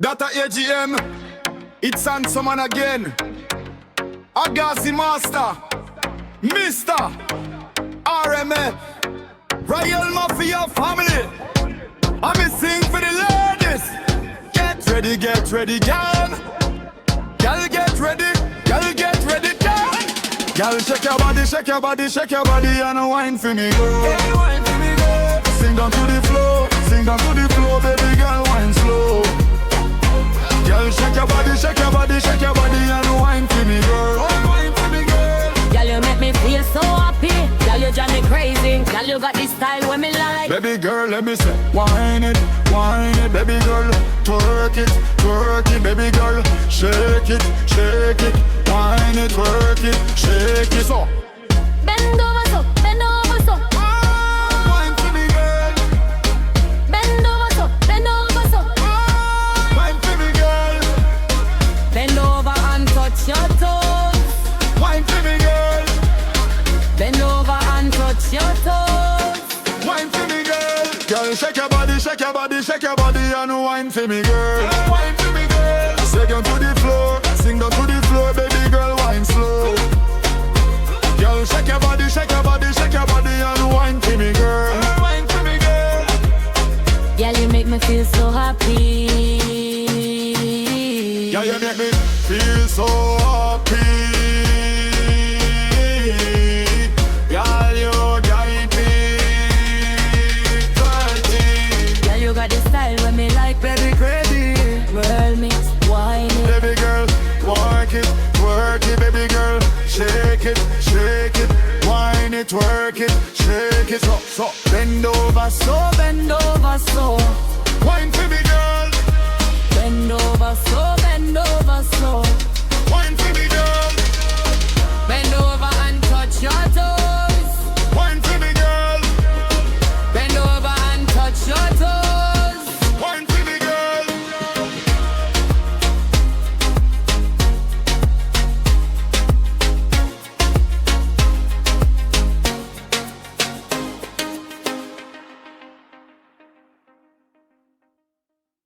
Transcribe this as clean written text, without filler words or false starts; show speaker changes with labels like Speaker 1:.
Speaker 1: That a AGM, it's on someone again. A Ghazi master, Mr. RMF, Royal Mafia family. I'm sing for the ladies. Get ready, girl. Girl, get ready, girl. Girl, shake your body, and wine for me, girl. Hey, wine for me, girl. Sing down to the floor, baby girl, wine slow. Girl, shake your body, and wine for me, girl. Wine for me, girl.
Speaker 2: Girl, you make me feel so happy. Girl, you drive me crazy. Girl, you got this style when me like.
Speaker 1: Baby girl, let me say, wine it, baby girl. Twerk it, baby girl. Shake it, wine it, twerk it, shake it. So
Speaker 2: bend over so.
Speaker 1: wine for me, girl.
Speaker 2: Bend over so.
Speaker 1: Wine for me, girl.
Speaker 2: Bend over and touch your toes.
Speaker 1: Wine for me, girl.
Speaker 2: Bend over and touch your toes.
Speaker 1: Wine for me, girl. Girl, shake your body, and wine for me, girl. Wine for me, girl. Sing down to the floor, baby girl, wine slow. Girl, shake your body, and wine for me, girl. Wine for me, girl.
Speaker 2: Girl, you make me feel so happy.
Speaker 1: Yeah, you make me feel so happy. Girl, you got me dirty.
Speaker 2: Girl, you got the style when me like.
Speaker 1: Baby, crazy.
Speaker 2: Girl, mix wine it.
Speaker 1: Baby girl, work it, baby girl. Shake it, wine it, twerk it, shake it. So